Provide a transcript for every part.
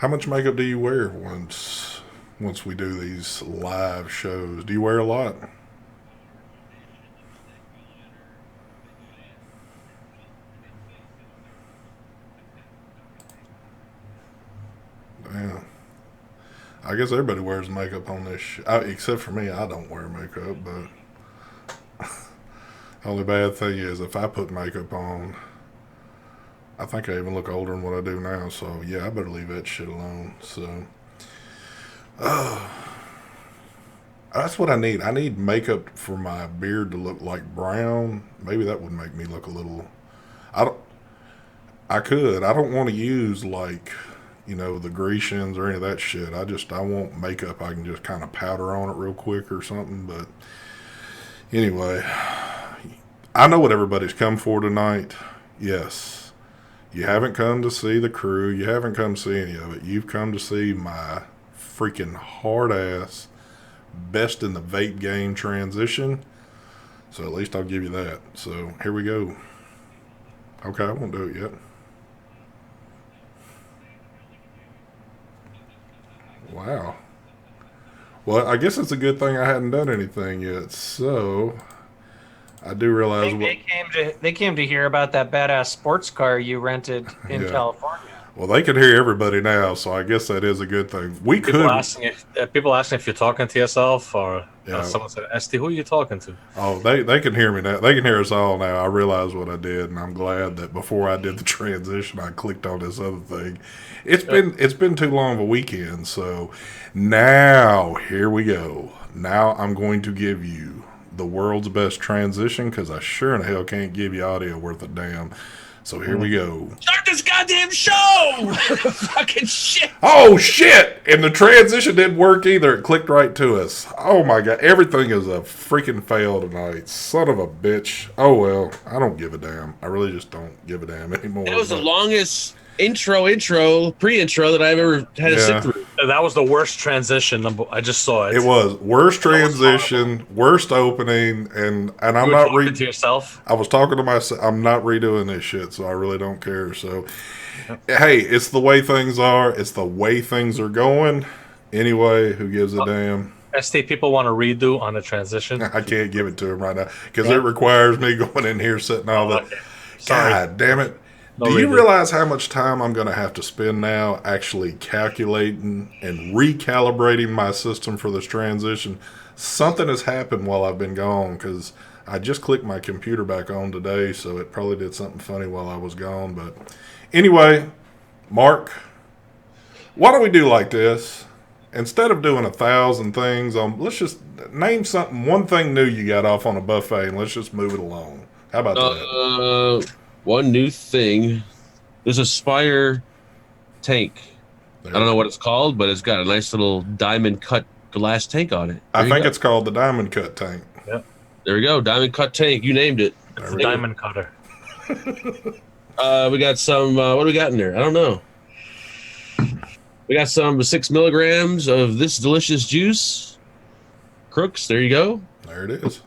How much makeup do you wear once we do these live shows? Do you wear a lot? Yeah. I guess everybody wears makeup on this, except for me. I don't wear makeup, but only bad thing is if I put makeup on, I think I even look older than what I do now. So yeah, I better leave that shit alone. So that's what I need. I need makeup for my beard to look like brown. Maybe that would make me look a little. I don't. I could. I don't want to use like, the Grecians or any of that shit. I want makeup I can just kind of powder on it real quick or something. But anyway, I know what everybody's come for tonight. Yes. You haven't come to see the crew. You haven't come to see any of it. You've come to see my freaking hard ass best in the vape game transition. So at least I'll give you that. So here we go. Okay, I won't do it yet. Wow. Well, I guess it's a good thing I hadn't done anything yet. So I do realize what. They came to hear about that badass sports car you rented in Yeah. California. Well, they can hear everybody now, so I guess that is a good thing. We could. People asking if you're talking to yourself or Yeah. someone said, "St, who are you talking to?" Oh, they can hear me now. They can hear us all now. I realize what I did, and I'm glad that before I did the transition, I clicked on this other thing. It's been too long of a weekend, so now here we go. Now I'm going to give you the world's best transition because I sure in the hell can't give you audio worth a damn. So here we go. Start this goddamn show! Fucking shit! Oh shit! And the transition didn't work either. It clicked right to us. Oh my god, everything is a freaking fail tonight. Son of a bitch. Oh well, I don't give a damn. I really just don't give a damn anymore. That was the longest pre-intro that I've ever had to sit through. That was the worst transition. I just saw it. It was worst transition, worst opening, and I'm You were not talking to yourself. I was talking to myself. I'm not redoing this shit, so I really don't care. So, hey, it's the way things are. It's the way things are going. Anyway, who gives a damn? ST people want to redo on the transition. I can't give it to him right now because it requires me going in here sitting all that. Okay. Sorry. God damn it. No Do you redo. realize how much time I'm going to have to spend now actually calculating and recalibrating my system for this transition? Something has happened while I've been gone because I just clicked my computer back on today, so it probably did something funny while I was gone. But anyway, Mark, why don't we do like this? Instead of doing 1,000 things, let's just name something, one thing new you got off on a buffet, and let's just move it along. How about that? One new thing. There's a Spire tank. I don't know what it's called, but it's got a nice little diamond cut glass tank on it. I think it's called the Diamond Cut Tank. Yeah, There we go. Diamond cut tank. You named it. it's a diamond cutter. We got some. What do we got in there? I don't know. We got some 6 milligrams of this delicious juice. Crooks. There you go. There it is.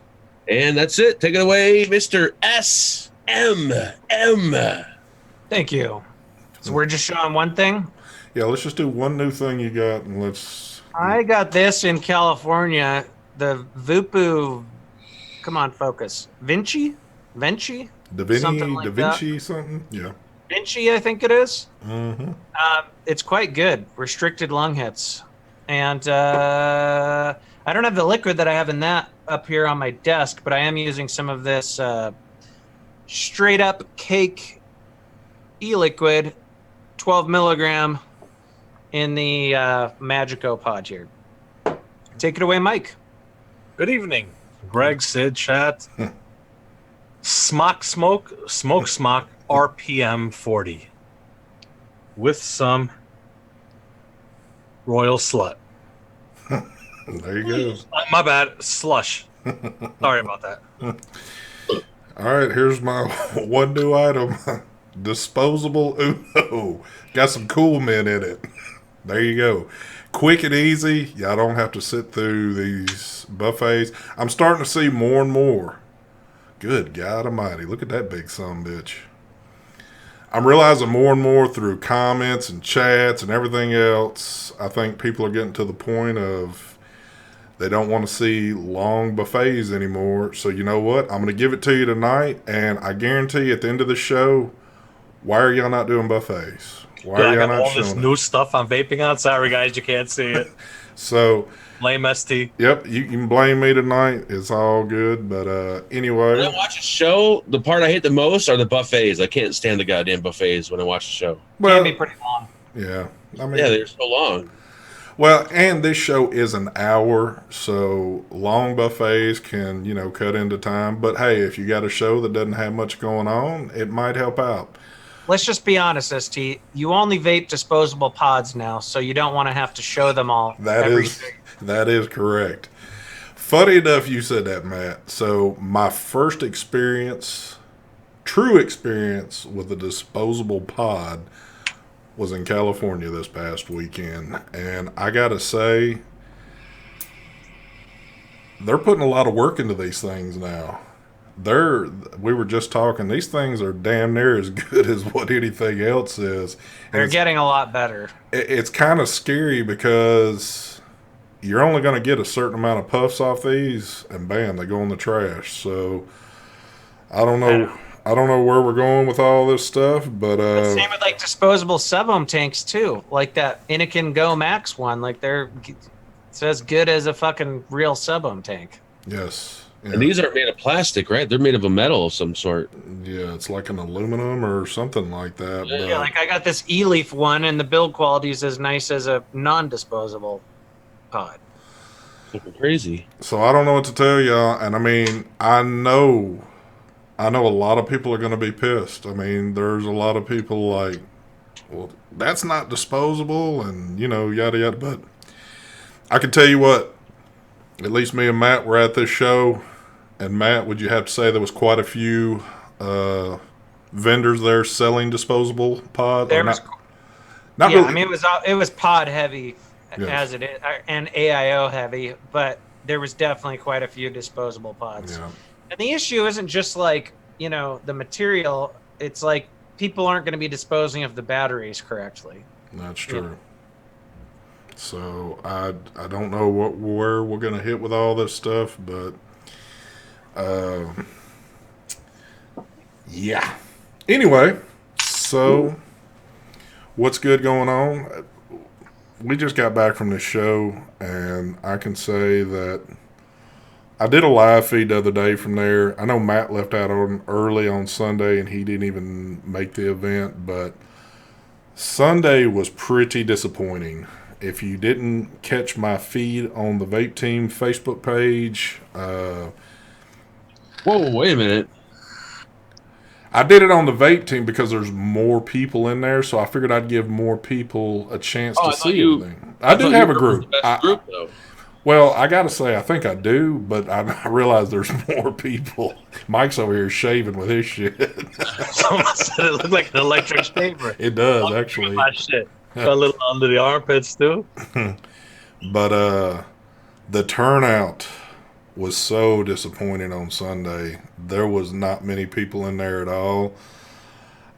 And that's it. Take it away, Mr. SMM. Thank you. So we're just showing one thing. Yeah, let's just do one new thing you got, and let's. I got this in California. The Vupu. Come on, focus. Vinci. Something like Da Vinci, something. Yeah. Vinci, I think it is. Mm-hmm. It's quite good. Restricted lung hits, and I don't have the liquid that I have in that up here on my desk, but I am using some of this straight up cake e-liquid, 12 milligram in the Magico pod here. Take it away, Mike. Good evening, Greg, Sid, chat. Smoke RPM 40 with some Royal Slut. There you go. My bad, slush. Sorry about that. All right, here's my one new item. Disposable Uno. Got some cool men in it. There you go. Quick and easy. Y'all don't have to sit through these buffets. I'm starting to see more and more. Good God Almighty. Look at that big son bitch. I'm realizing more and more through comments and chats and everything else, I think people are getting to the point of they don't want to see long buffets anymore. So you know what? I'm going to give it to you tonight, and I guarantee at the end of the show, why are y'all not doing buffets? Why Yeah, are I y'all got not all this showing new it? stuff I'm vaping on. Sorry, guys, you can't see it. So, Blame ST. yep, you can blame me tonight. It's all good. But When I anyway, watch a show, the part I hate the most are the buffets. I can't stand the goddamn buffets when I watch a show. Can be well, pretty long. yeah. I Yeah, mean, they're so long. well, and this show is an hour, so long buffets can, cut into time. But hey, if you got a show that doesn't have much going on, it might help out. Let's just be honest, ST. You only vape disposable pods now, so you don't want to have to show them all That every. is correct. Funny enough, you said that, Matt. So my first experience, true experience with a disposable pod, was in California this past weekend, and I gotta say, they're putting a lot of work into these things now. We were just talking, these things are damn near as good as what anything else is. And They're getting a lot better. it's kind of scary because you're only going to get a certain amount of puffs off these, and bam, they go in the trash. So I don't know. I don't know where we're going with all this stuff, but Same with like disposable sub-ohm tanks too, like that Inikin Go Max one. Like it's as good as a fucking real sub-ohm tank. yes, yeah. And these aren't made of plastic, right? They're made of a metal of some sort. Yeah, it's like an aluminum or something like that. Yeah, But Yeah, like I got this E-Leaf one, and the build quality is as nice as a non-disposable pod. Fucking crazy. so I don't know what to tell y'all. And I mean, I know a lot of people are going to be pissed. I mean, there's a lot of people like, well, that's not disposable, and yada yada. But I can tell you what, at least me and Matt were at this show, and Matt, would you have to say there was quite a few vendors there selling disposable pod? There Or was, not yeah, really. I mean it was pod heavy Yes. as it is, and AIO heavy, but there was definitely quite a few disposable pods. Yeah, And the issue isn't just like, the material, it's like people aren't going to be disposing of the batteries correctly. that's true. So I don't know where we're gonna hit with all this stuff, but yeah. Anyway, so what's good going on? We just got back from the show, and I can say that I did a live feed the other day from there. I know Matt left out on early on Sunday, and he didn't even make the event, but Sunday was pretty disappointing. If you didn't catch my feed on the Vape Team Facebook page, Whoa, wait a minute. I did it on the Vape Team because there's more people in there, so I figured I'd give more people a chance Oh, I to thought see you- everything. I do thought have you a were group. The best group, though. Well, I got to say, I think I do, but I realize there's more people. Mike's over here shaving with his shit. Someone said it looked like an electric shaver. It does, actually. My shit. Got a little under the armpits too. But the turnout was so disappointing on Sunday. There was not many people in there at all.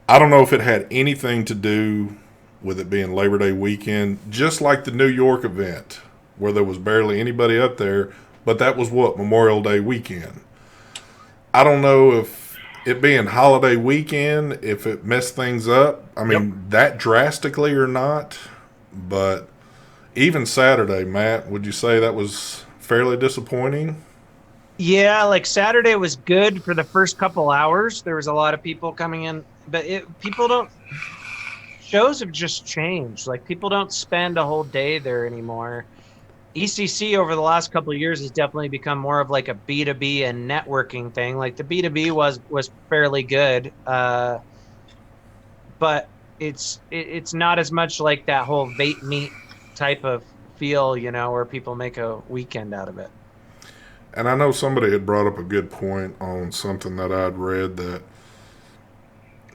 I don't know if it had anything to do with it being Labor Day weekend, just like the New York event, where there was barely anybody up there, but that was Memorial Day weekend. I don't know if it being holiday weekend, if it messed things up. I mean, that drastically or not, but even Saturday, Matt, would you say that was fairly disappointing? Yeah, like Saturday was good for the first couple hours. There was a lot of people coming in, but shows have just changed. Like people don't spend a whole day there anymore. ECC over the last couple of years has definitely become more of like a B2B and networking thing. Like the B2B was fairly good, but it's not as much like that whole vape meet type of feel, where people make a weekend out of it. And I know somebody had brought up a good point on something that I'd read, that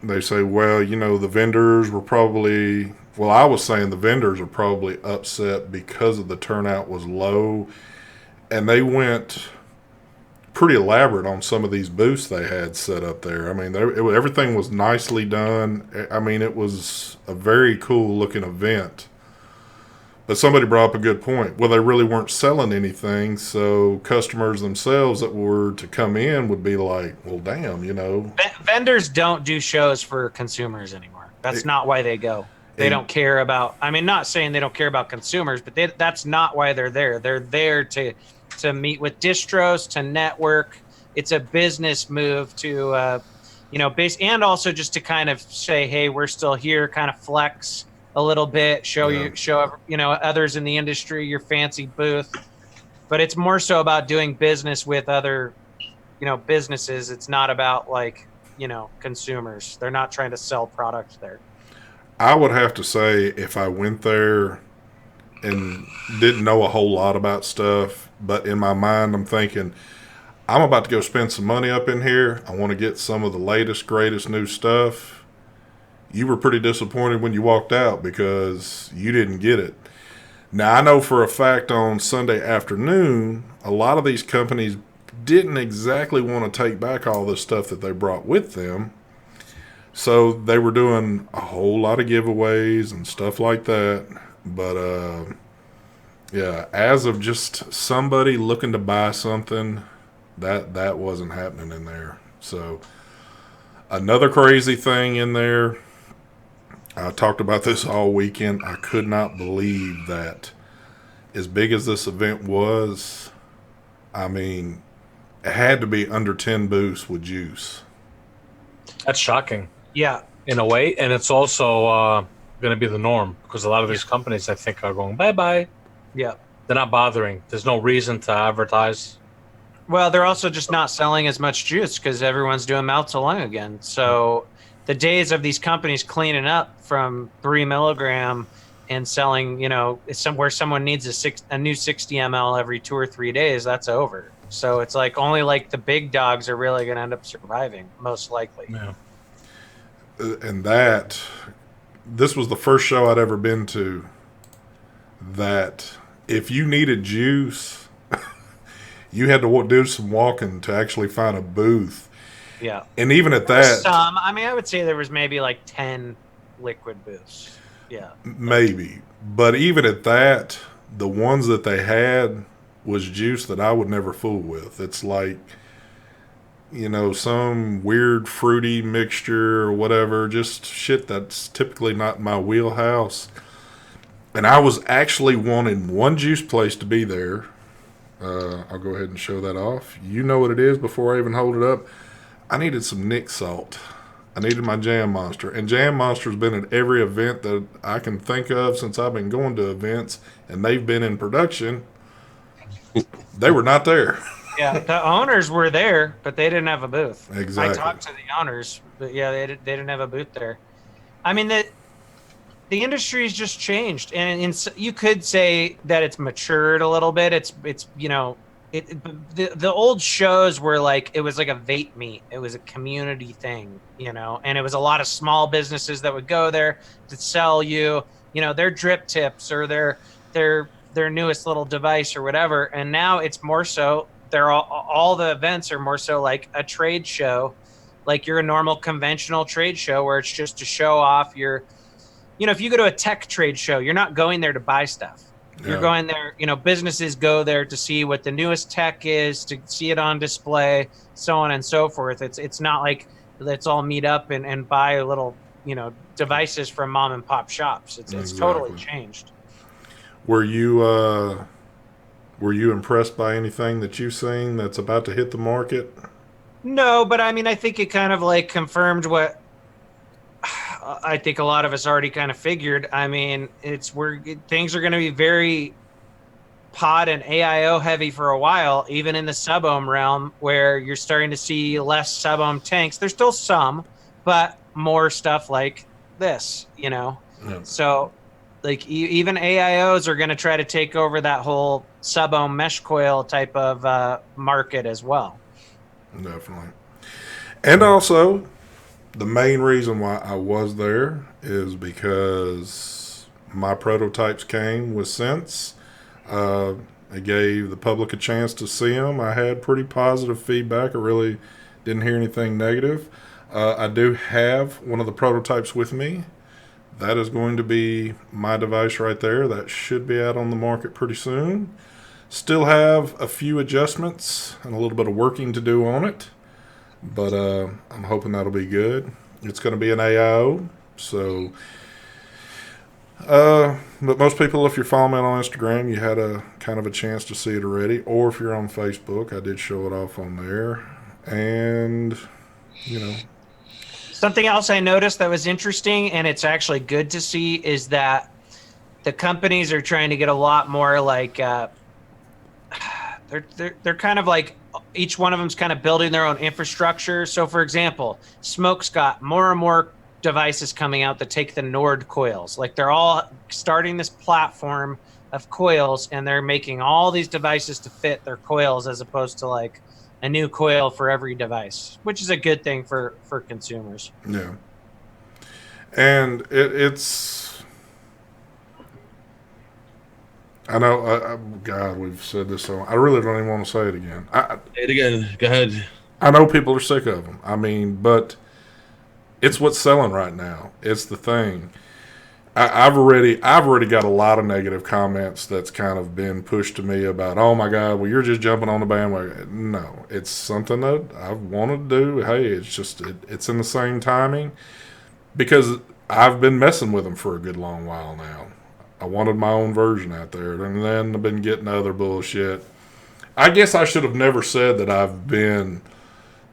they say, well, the vendors were probably, well, I was saying the vendors are probably upset because of the turnout was low, and they went pretty elaborate on some of these booths they had set up there. I mean, everything was nicely done. I mean, it was a very cool looking event. But somebody brought up a good point. Well, they really weren't selling anything, so customers themselves that were to come in would be like, well, damn, Vendors don't do shows for consumers anymore. That's not why they go. They don't care about, I mean, not saying they don't care about consumers, but that's not why they're there. They're there to meet with distros, to network. It's a business move to, and also just to kind of say, hey, we're still here, kind of flex a little bit, show others in the industry your fancy booth. But it's more so about doing business with other, businesses. It's not about consumers. They're not trying to sell products there. I would have to say if I went there and didn't know a whole lot about stuff, but in my mind I'm thinking, I'm about to go spend some money up in here. I want to get some of the latest, greatest new stuff. You were pretty disappointed when you walked out because you didn't get it. Now, I know for a fact on Sunday afternoon, a lot of these companies didn't exactly want to take back all the stuff that they brought with them. So they were doing a whole lot of giveaways and stuff like that. But, yeah, as of just somebody looking to buy something, that wasn't happening in there. So another crazy thing in there, I talked about this all weekend. I could not believe that as big as this event was, I mean, it had to be under 10 booths with juice. That's shocking. Yeah. In a way. And it's also going to be the norm because a lot of these companies, I think, are going bye-bye. Yeah. They're not bothering. There's no reason to advertise. Well, they're also just not selling as much juice because everyone's doing mouth to lung again. So the days of these companies cleaning up from 3 milligram and selling, somewhere someone needs a new 60 ml every 2 or 3 days, that's over. So it's like only the big dogs are really going to end up surviving, most likely. Yeah. And this was the first show I'd ever been to that if you needed juice, you had to do some walking to actually find a booth. Yeah. And even at that, I would say there was maybe 10 liquid booths. Yeah. Maybe. But even at that, the ones that they had was juice that I would never fool with. It's like, some weird fruity mixture or whatever, just shit that's typically not in my wheelhouse. And I was actually wanting one juice place to be there. I'll go ahead and show that off. You know what it is before I even hold it up. I needed some Nick Salt. I needed my Jam Monster. And Jam Monster's been at every event that I can think of since I've been going to events, and they've been in production. They were not there. Yeah, the owners were there, but they didn't have a booth. Exactly. I talked to the owners, but yeah, they didn't have a booth there. I mean, the industry's just changed, and you could say that it's matured a little bit. It's the old shows were it was like a vape meet. It was a community thing, and it was a lot of small businesses that would go there to sell you, their drip tips or their newest little device or whatever. And now it's more so all the events are more so like a trade show, like you're a normal conventional trade show where it's just to show off your, if you go to a tech trade show, you're not going there to buy stuff. You're going there, businesses go there to see what the newest tech is, to see it on display, so on and so forth. It's not like let's all meet up and buy little, devices from mom and pop shops. It's totally changed. Were you impressed by anything that you've seen that's about to hit the market? No, but I mean, I think it kind of confirmed what I think a lot of us already kind of figured. I mean, things are going to be very pod and AIO heavy for a while, even in the sub-ohm realm, where you're starting to see less sub-ohm tanks. There's still some, but more stuff like this, Yeah. So, even AIOs are going to try to take over that whole sub-ohm mesh coil type of market as well. Definitely. And also, the main reason why I was there is because my prototypes came with Sense, and I gave the public a chance to see them. I had pretty positive feedback. I really didn't hear anything negative. I do have one of the prototypes with me. That is going to be my device right there. That should be out on the market pretty soon. Still have a few adjustments and a little bit of working to do on it, but I'm hoping that'll be good. It's going to be an AIO, so but most people, if you're following me on Instagram, you had a kind of a chance to see it already, or if you're on Facebook, I did show it off on there. And something else I noticed that was interesting, and it's actually good to see, is that the companies are trying to get a lot more like they're kind of like, each one of them's kind of building their own infrastructure. So for example, Smoke's got more and more devices coming out that take the Nord coils. Like, they're all starting this platform of coils, and they're making all these devices to fit their coils, as opposed to like a new coil for every device, which is a good thing for consumers. Yeah. And it's, I know, God, we've said this so. I really don't even want to say it again. Say it again. Go ahead. I know people are sick of them. I mean, but it's what's selling right now. It's the thing. I've already got a lot of negative comments that's kind of been pushed to me about, oh my God, well, you're just jumping on the bandwagon. No, it's something that I've wanted to do. Hey, it's just it's in the same timing, because I've been messing with them for a good long while now. I wanted my own version out there, and then I've been getting other bullshit. I guess I should have never said that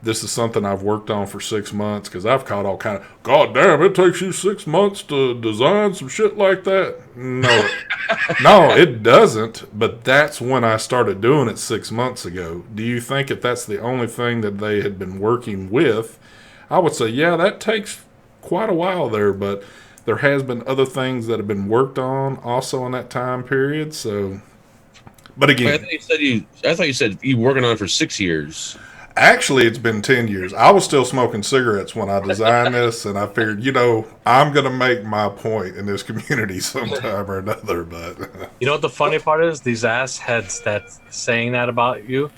this is something I've worked on for 6 months, because I've caught all kind of, God damn, it takes you 6 months to design some shit like that. No, no, it doesn't. But that's when I started doing it 6 months ago. Do you think if that's the only thing that they had been working with, I would say, yeah, that takes quite a while there, but there has been other things that have been worked on also in that time period. So, but again, I thought you said you were working on it for 6 years. Actually, it's been 10 years. I was still smoking cigarettes when I designed this, and I figured, I'm going to make my point in this community sometime or another. But you know what the funny part is? These assheads that's saying that about you,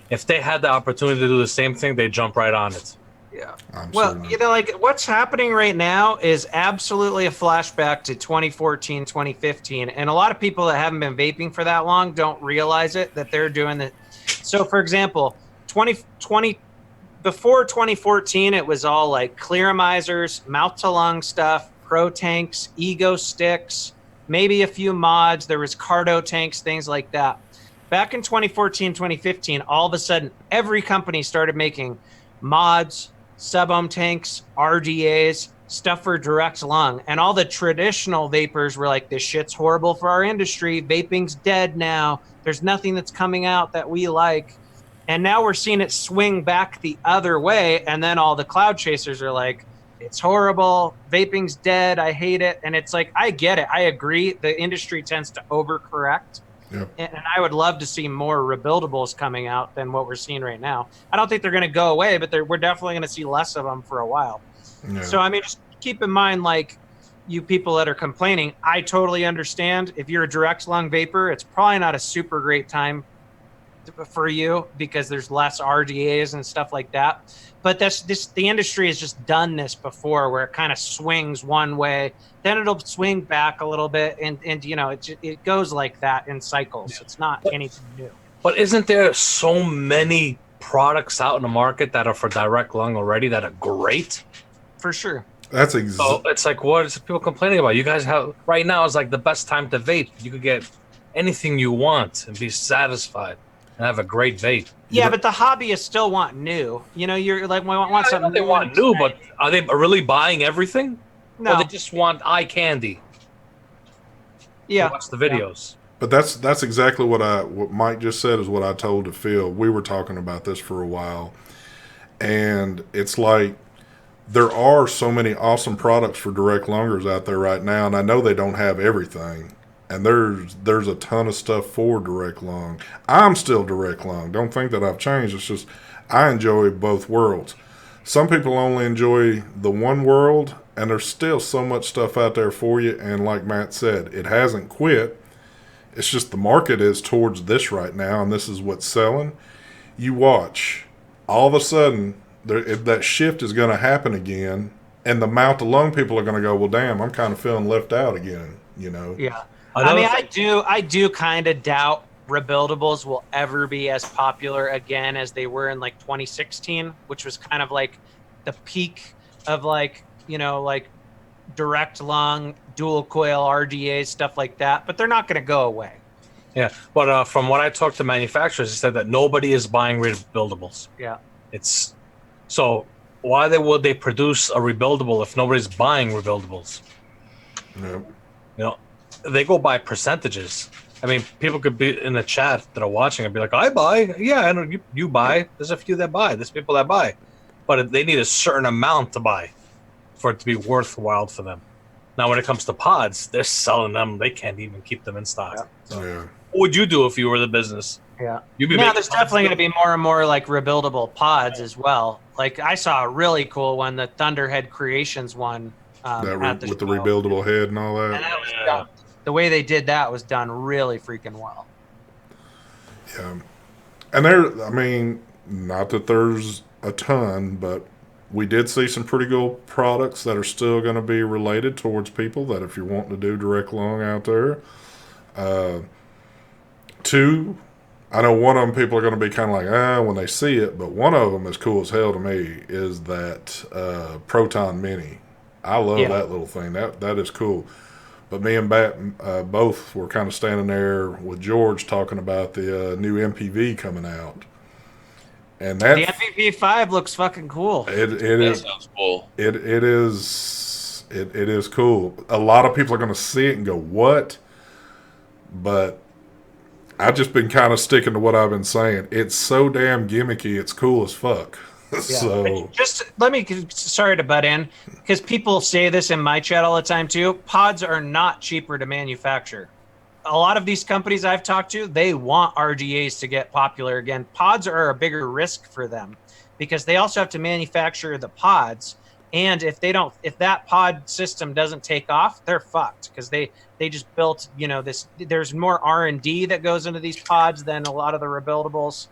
if they had the opportunity to do the same thing, they'd jump right on it. Yeah. Well, like, what's happening right now is absolutely a flashback to 2014, 2015. And a lot of people that haven't been vaping for that long don't realize it, that they're doing it. So, for example, 2020, before 2014, it was all like clearomizers, mouth to lung stuff, pro tanks, ego sticks, maybe a few mods. There was cardo tanks, things like that. Back in 2014, 2015, all of a sudden, every company started making mods, sub-ohm tanks, RDAs, stuff for direct lung. And all the traditional vapors were like, this shit's horrible for our industry. Vaping's dead now. There's nothing that's coming out that we like. And now we're seeing it swing back the other way. And then all the cloud chasers are like, it's horrible. Vaping's dead. I hate it. And it's like, I get it. I agree. The industry tends to overcorrect. Yep. And I would love to see more rebuildables coming out than what we're seeing right now. I don't think they're going to go away, but we're definitely going to see less of them for a while. Yeah. So, I mean, just keep in mind, like, you people that are complaining, I totally understand. If you're a direct lung vapor, it's probably not a super great time for you, because there's less RDAs and stuff like that. But the industry has just done this before, where it kind of swings one way, then it'll swing back a little bit, and it goes like that in cycles. Yeah. It's not anything new. But isn't there so many products out in the market that are for direct lung already that are great? For sure. That's so it's like, what is people complaining about? You guys have right now is like the best time to vape. You could get anything you want and be satisfied and have a great vape. Yeah, but the hobbyists still want new. You're like, we want something they new. They want new, but are they really buying everything? No. Or they just want eye candy? Yeah. Watch the videos. But that's exactly what Mike just said is what I told to Phil. We were talking about this for a while. And it's like, there are so many awesome products for direct lungers out there right now, and I know they don't have everything. And there's a ton of stuff for direct lung. I'm still direct lung. Don't think that I've changed. It's just I enjoy both worlds. Some people only enjoy the one world, and there's still so much stuff out there for you. And like Matt said, it hasn't quit. It's just the market is towards this right now, and this is what's selling. You watch, all of a sudden, that shift is going to happen again, and the mouth to lung people are going to go, well, damn, I'm kind of feeling left out again, you know? Yeah. Another I do kind of doubt rebuildables will ever be as popular again as they were in like 2016, which was kind of like the peak of like, like direct lung, dual coil RDA, stuff like that, but they're not going to go away. Yeah, but from what I talked to manufacturers, they said that nobody is buying rebuildables. Yeah. It's so why would they produce a rebuildable if nobody's buying rebuildables? Yep. They go by percentages. I mean, people could be in the chat that are watching and be like, I buy. Yeah, I know you buy. There's a few that buy. There's people that buy. But they need a certain amount to buy for it to be worthwhile for them. Now, when it comes to pods, they're selling them. They can't even keep them in stock. Yeah. So, Yeah. what would you do if you were the business? Yeah. Now, there's definitely going to be more and more like rebuildable pods as well. Like I saw a really cool one, the Thunderhead Creations one. With the rebuildable head and all that. And that was done. The way they did that was done really freaking well. Yeah. And not that there's a ton, but we did see some pretty cool products that are still going to be related towards people that if you're wanting to do direct lung out there. Two, I know one of them people are going to be kind of like, when they see it, but one of them is cool as hell to me is that Proton Mini. I love that little thing. That is cool. But me and Bat both were kind of standing there with George talking about the new MPV coming out. And that the MPV5 looks fucking cool. It sounds cool. It is cool. A lot of people are going to see it and go, what? But I've just been kind of sticking to what I've been saying. It's so damn gimmicky. It's cool as fuck. Yeah. So just let me, sorry to butt in, because people say this in my chat all the time too. Pods are not cheaper to manufacture. A lot of these companies I've talked to, they want RDAs to get popular again. Pods are a bigger risk for them because they also have to manufacture the pods. And if that pod system doesn't take off, they're fucked because they just built, this. There's more R&D that goes into these pods than a lot of the rebuildables.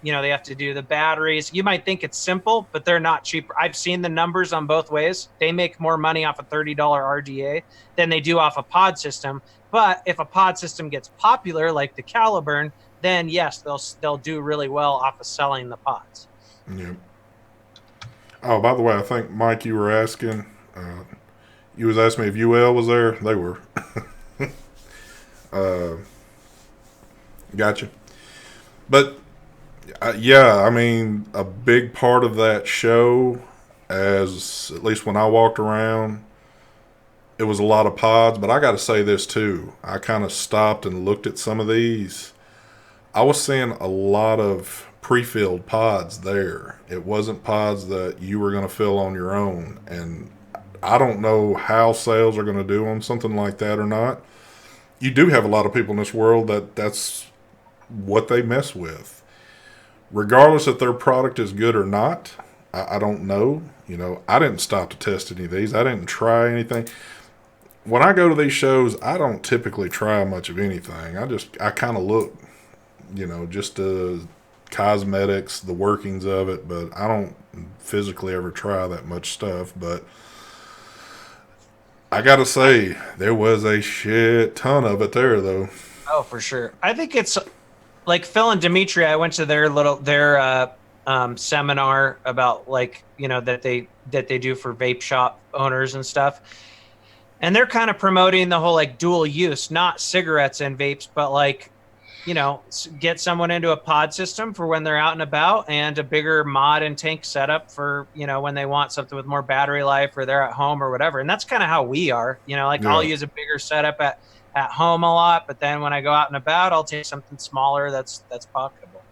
They have to do the batteries. You might think it's simple, but they're not cheaper. I've seen the numbers on both ways. They make more money off a $30 RDA than they do off a pod system. But if a pod system gets popular, like the Caliburn, then yes, they'll do really well off of selling the pods. Yeah. Oh, by the way, I think Mike, you were asking. You was asking me if UL was there. They were. Gotcha. But a big part of that show, as at least when I walked around, it was a lot of pods. But I got to say this too. I kind of stopped and looked at some of these. I was seeing a lot of pre-filled pods there. It wasn't pods that you were going to fill on your own. And I don't know how sales are going to do on something like that or not. You do have a lot of people in this world that's what they mess with. Regardless if their product is good or not, I don't know. I didn't stop to test any of these. I didn't try anything. When I go to these shows, I don't typically try much of anything. I kind of look, just the cosmetics, the workings of it, but I don't physically ever try that much stuff. But I got to say, there was a shit ton of it there, though. Oh, for sure. I think it's like Phil and Dimitri. I went to their seminar about that they do for vape shop owners and stuff. And they're kind of promoting the whole dual use, not cigarettes and vapes, but get someone into a pod system for when they're out and about, and a bigger mod and tank setup for, when they want something with more battery life or they're at home or whatever. And that's kind of how we are, I'll use a bigger setup at home a lot, but then when I go out and about, I'll take something smaller that's pocketable.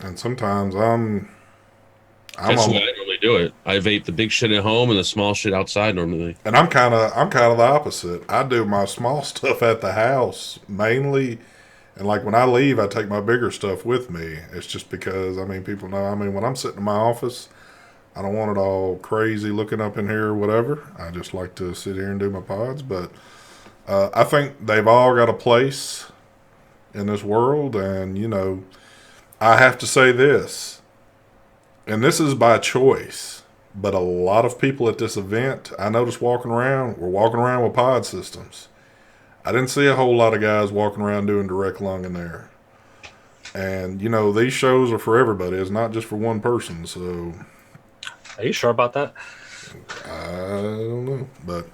And sometimes That's the way I normally do it. I vape the big shit at home and the small shit outside normally. And I'm kind of the opposite. I do my small stuff at the house mainly, and when I leave, I take my bigger stuff with me. It's just because people know. When I'm sitting in my office, I don't want it all crazy looking up in here or whatever. I just like to sit here and do my pods. But I think they've all got a place in this world, and I have to say this, and this is by choice, but a lot of people at this event I noticed were walking around with pod systems. I didn't see a whole lot of guys walking around doing direct lung in there. And, these shows are for everybody. It's not just for one person. So, Are you sure about that? I don't know. But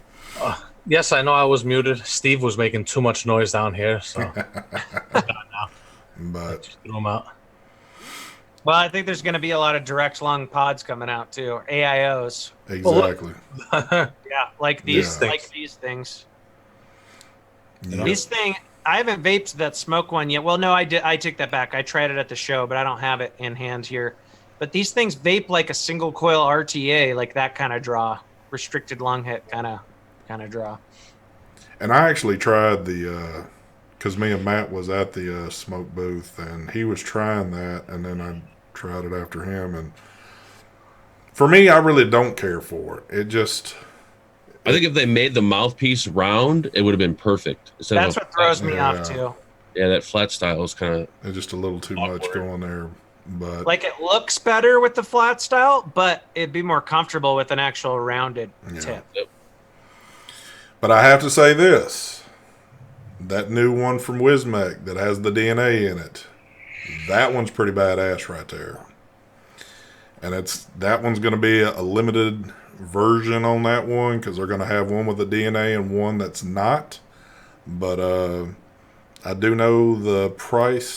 Yes, I know I was muted. Steve was making too much noise down here, so but just threw him out. Well, I think there's going to be a lot of direct lung pods coming out too, AIOs. exactly. Yeah, like these, Yeah. like these things. Yeah. These thing, I haven't vaped that smoke one yet. Well, no, I did. I take that back. I tried it at the show, but I don't have it in hand here. But these things vape like a single coil RTA, like that kind of draw, restricted lung hit kind of draw. And I actually tried the, because me and Matt was at the smoke booth, and he was trying that, and then I tried it after him. And for me, I really don't care for it. It just... I think if they made the mouthpiece round, it would have been perfect. Instead That's of what throws me Yeah. off too. Yeah, that flat style is kind of. It's just a little too much going there. But Like it looks better with the flat style, but it'd be more comfortable with an actual rounded Yeah. tip. But I have to say this. That new one from Wismec that has the DNA in it, that one's pretty badass right there. And that one's going to be a limited version on that one, because they're going to have one with the DNA and one that's not. But I do know the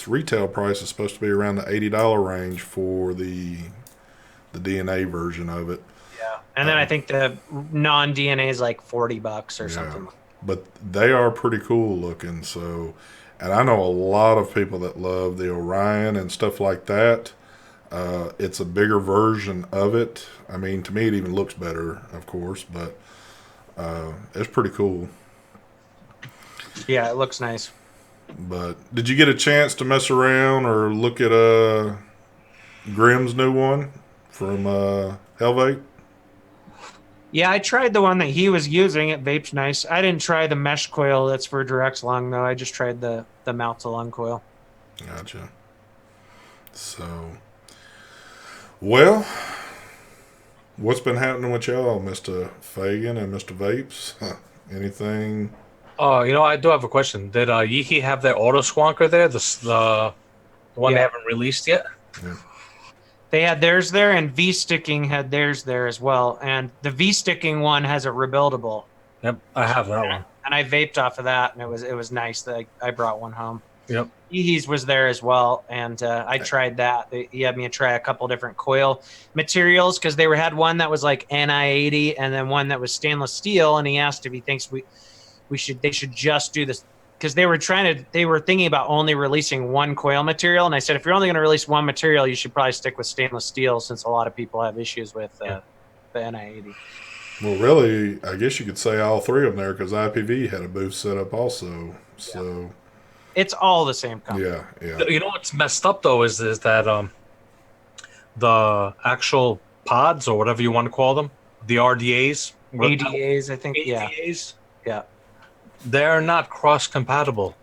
retail price is supposed to be around the $80 range for the DNA version of it. Yeah. And then I think the non-DNA is like $40 or Yeah. something. But they are pretty cool looking. So, and I know a lot of people that love the Orion and stuff like that. It's a bigger version of it. I mean, to me, it even looks better, of course, but it's pretty cool. Yeah, it looks nice. But did you get a chance to mess around or look at Grimm's new one from Hellvape? Yeah, I tried the one that he was using. It vapes nice. I didn't try the mesh coil that's for direct lung, though. I just tried the mouth to lung coil. Gotcha. So, well, what's been happening with y'all, Mr. Fagan and Mr. Vapes? Anything? Oh, I do have a question. Did Yeehee have their auto squonker there? The one they Yeah. haven't released yet? Yeah. They had theirs there, and V-Sticking had theirs there as well. And the V-Sticking one has a rebuildable. Yep, I have that one. And I vaped off of that, and it was nice. That I brought one home. Yep. Yeehee's was there as well, and I tried that. He had me try a couple different coil materials, because they had one that was like Ni80 and then one that was stainless steel, and he asked if he thinks they should just do this, because they were thinking about only releasing one coil material, and I said, if you're only going to release one material, you should probably stick with stainless steel, since a lot of people have issues with the Ni80. Well, really, I guess you could say all three of them there, because IPV had a booth set up also. So, It's all the same company. yeah. You know what's messed up though is that the actual pods, or whatever you want to call them, the RDAs, ADAs, I think. ADAs, Yeah. they're not cross compatible.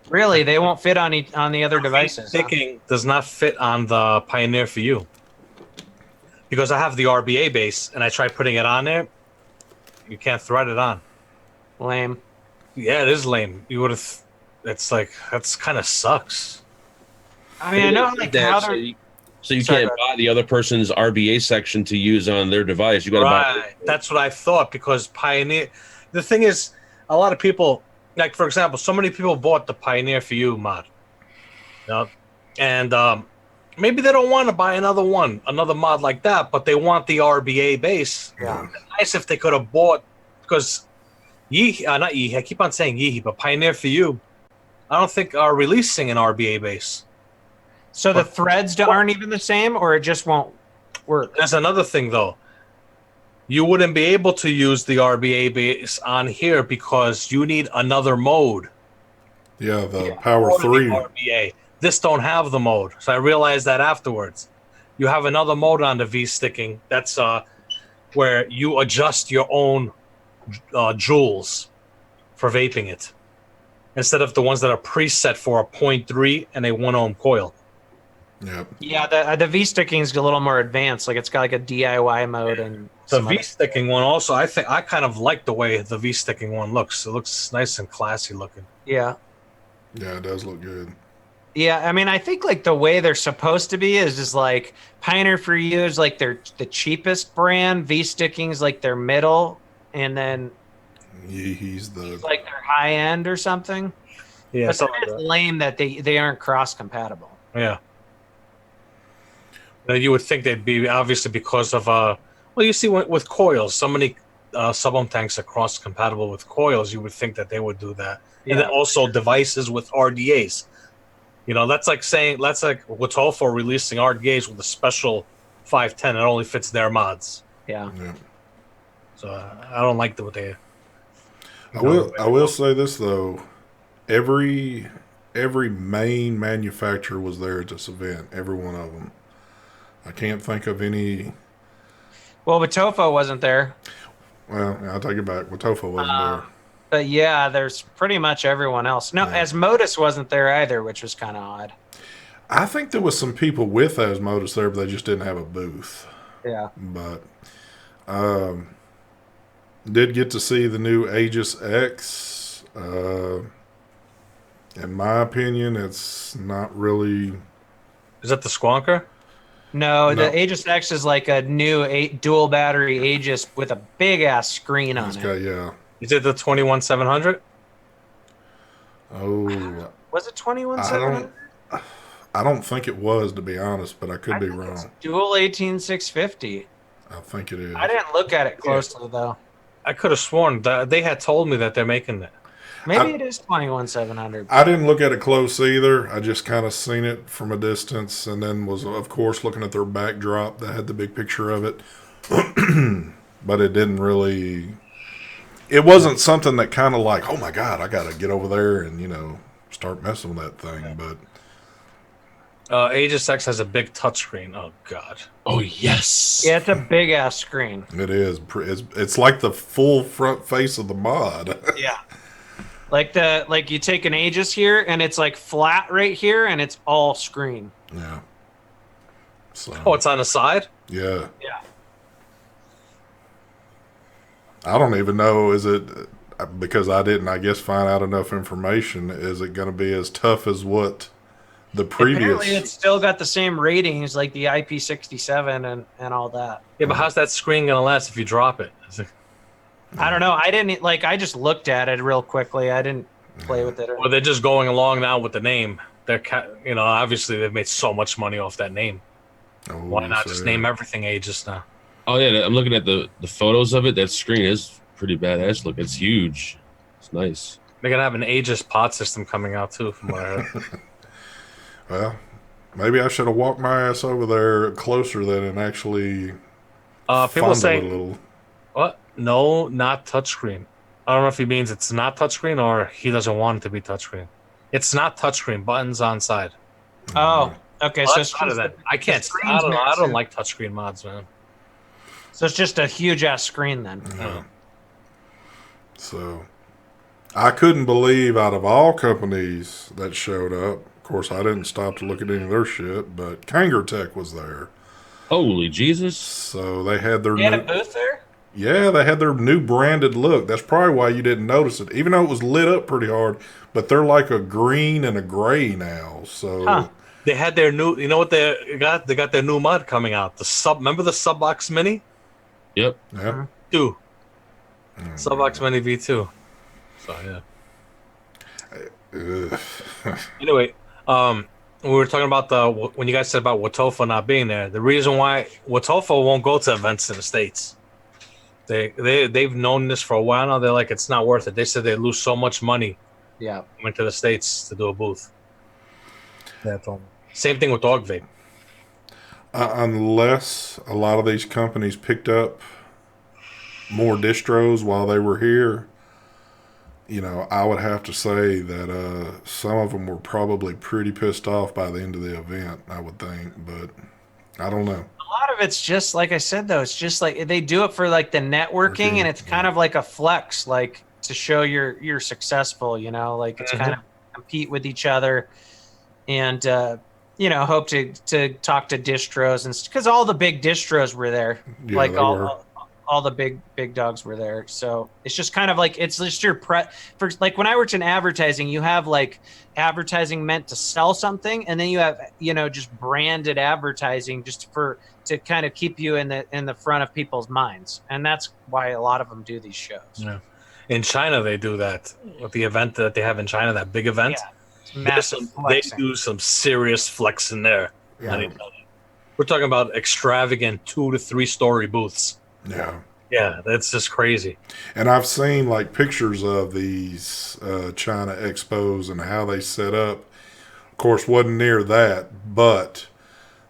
Really, they won't fit on the other devices. Huh? Sticking does not fit on the Pioneer for you, because I have the RBA base and I tried putting it on there. You can't thread it on. Lame. Yeah, it is lame. You would have. It's like that's kind of sucks. I mean, I know like how so they're. you Sorry, can't buy the other person's RBA section to use on their device. You got to buy. Right. That's what I thought, because Pioneer. The thing is, a lot of people, like for example, so many people bought the Pioneer for You mod. And maybe they don't want to buy another mod like that, but they want the RBA base. Yeah. Nice if they could have bought, because not Yeehee, I keep on saying Yeehee, but Pioneer for You, I don't think are releasing an RBA base. So the threads aren't even the same, or it just won't work. There's another thing though. You wouldn't be able to use the RBA base on here because you need another mode. Yeah, the Power for the 3. RBA. This don't have the mode, so I realized that afterwards. You have another mode on the V-Sticking. That's where you adjust your own joules. for vaping it, instead of the ones that are preset for a 0.3 and a 1 ohm coil. Yep. Yeah, the V sticking is a little more advanced. Like it's got like a DIY mode and The some V other- sticking one also, I think I kind of like the way the V sticking one looks. It looks nice and classy looking. Yeah. Yeah, it does look good. Yeah, I mean, I think like the way they're supposed to be is just like Pioneer for You is like they're the cheapest brand, V Sticking's like their middle, and then He's it's like their high end or something. Yeah, But something it's like that. lame that they aren't cross compatible. Yeah. Now, you would think they'd be obviously because of well, you see with coils, so many sub-ohm tanks are cross compatible with coils. You would think that they would do that, and then also devices with RDAs. You know, that's like Wotofo releasing RDAs with a special 510. It only fits their mods. Yeah. So I don't like what they. I will say this though, every main manufacturer was there at this event. Every one of them. I can't think of any. Well, Wotofo wasn't there. Well, I'll take it back. Wotofo wasn't there. But yeah, there's pretty much everyone else. No, Asmodus wasn't there either, which was kind of odd. I think there was some people with Asmodus there, but they just didn't have a booth. Yeah. But did get to see the new Aegis X. In my opinion, it's not really. Is that the Squonker? No, No. the Aegis X is like a new dual battery Aegis with a big ass screen on it. Yeah. Is it the 21700? Oh, Was it 21700? I don't think it was, to be honest, but I could be wrong. It's dual 18650. I think it is. I didn't look at it closely though. I could have sworn that they had told me that they're making that. Maybe it is 21700. I didn't look at it close either. I just kind of seen it from a distance, and then was, of course, looking at their backdrop that had the big picture of it. But it didn't really. It wasn't something that kind of like, oh my God, I got to get over there and start messing with that thing. But Aegis X has a big touchscreen. Oh God. Oh yes. Yeah, it's a big ass screen. it is. It's like the full front face of the mod. Yeah. Like you take an Aegis here and it's like flat right here and it's all screen. Yeah. So. Oh, it's on the side? Yeah. Yeah. I don't even know. Is it because I didn't, I guess, find out enough information? Is it going to be as tough as what the previous? Apparently, it's still got the same ratings like the IP67 and all that. Yeah, but how's that screen gonna last if you drop it? I don't know. I didn't I just looked at it real quickly. I didn't play with it. Well, they're just going along now with the name. They're obviously they've made so much money off that name. Why not just name everything Aegis now? Oh yeah, I'm looking at the photos of it. That screen is pretty badass. Look, it's huge. It's nice. They're gonna have an Aegis pod system coming out too, from what I heard. Well, maybe I should have walked my ass over there closer then and actually People fondle say it a little. what? No, not touchscreen. I don't know if he means it's not touchscreen or he doesn't want it to be touchscreen. It's not touchscreen. Buttons on side. Oh, okay. Well, So that's out of that. I can't. screen's I don't know. I don't massive. like touchscreen mods, man. So it's just a huge ass screen then. Yeah. So I couldn't believe out of all companies that showed up. Of course, I didn't stop to look at any of their shit, but Kanger Tech was there. Holy Jesus! So they had their You had a new, booth there? yeah, they had their new branded look. That's probably why you didn't notice it, even though it was lit up pretty hard. But they're like a green and a gray now. So Huh. They had their new. You know what they got? They got their new mod coming out. Remember the Subbox Mini? Yep. yeah. 2. Subbox Mini V2. So yeah. Ugh. Anyway, we were talking about when you guys said about Wotofo not being there. The reason why Wotofo won't go to events in the States. They've known this for a while now. They're like, it's not worth it. They said they lose so much money Yeah. coming to the States to do a booth. That's all. Same thing with Dog Vape. Unless a lot of these companies picked up more distros while they were here, I would have to say that some of them were probably pretty pissed off by the end of the event, I would think, but I don't know. A lot of it's just like I said though, it's just like they do it for like the networking and it's kind of like a flex. Like to show you're successful. You know, like it's kind of compete with each other, and hope to talk to distros, and because all the big distros were there, Yeah, like they were. all the big dogs were there. So it's just kind of like it's just your for like when I worked in advertising, you have like advertising meant to sell something, and then you have just branded advertising just to kind of keep you in the front of people's minds, and that's why a lot of them do these shows. Yeah. In China, they do that with the event that they have in China, that big event. Yeah, it's massive They flexing. do some serious flexing there. Yeah. We're talking about extravagant 2 to 3 story booths. Yeah. Yeah, that's just crazy. And I've seen like pictures of these China expos and how they set up. Of course, wasn't near that, but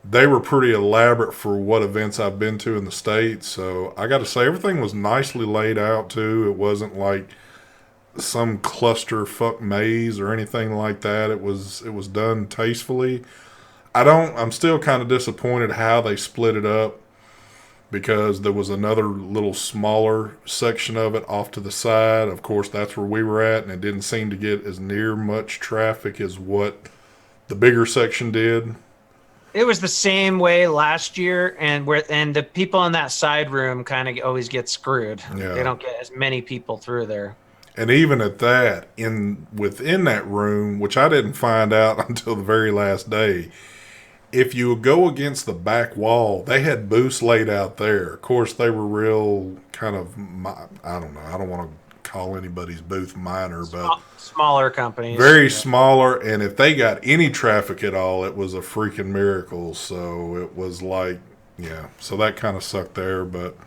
they were pretty elaborate for what events I've been to in the States. So I got to say, everything was nicely laid out too. It wasn't like some cluster fuck maze or anything like that. It was done tastefully. I'm still kind of disappointed how they split it up, because there was another little smaller section of it off to the side. Of course, that's where we were at, and it didn't seem to get as near much traffic as what the bigger section did. It was the same way last year, and the people in that side room kind of always get screwed. Yeah. They don't get as many people through there. And even at that, within that room, which I didn't find out until the very last day, if you go against the back wall, they had booths laid out there. Of course, they were real kind of, I don't know, I don't want to call anybody's booth minor, but smaller companies. Very smaller, and if they got any traffic at all, it was a freaking miracle. So it was like, yeah, so that kind of sucked there. But,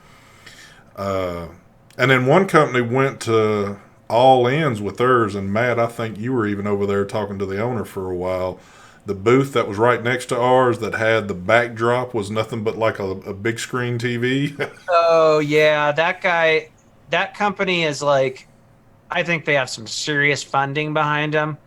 and then one company went to all ends with theirs, and Matt, I think you were even over there talking to the owner for a while. The booth that was right next to ours that had the backdrop was nothing but like a big screen TV. Oh, yeah. That company is like, I think they have some serious funding behind them.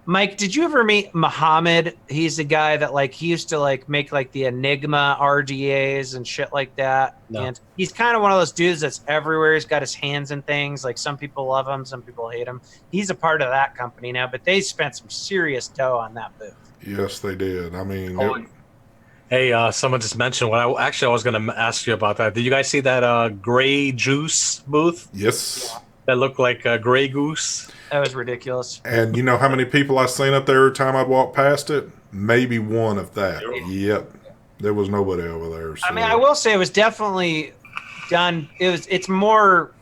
Mike, did you ever meet Muhammad? He's the guy that he used to make the Enigma RDAs and shit like that. No. And he's kind of one of those dudes that's everywhere. He's got his hands in things. Like some people love him, some people hate him. He's a part of that company now, but they spent some serious dough on that booth. Yes, they did. I mean, Hey, someone just mentioned I was going to ask you about that. Did you guys see that gray juice booth? Yes. Yeah. That looked like a gray goose. That was ridiculous. And you know how many people I seen up there every time I'd walk past it? Maybe one of that. Yep. There was nobody over there. So. I mean, I will say it was definitely done. It's more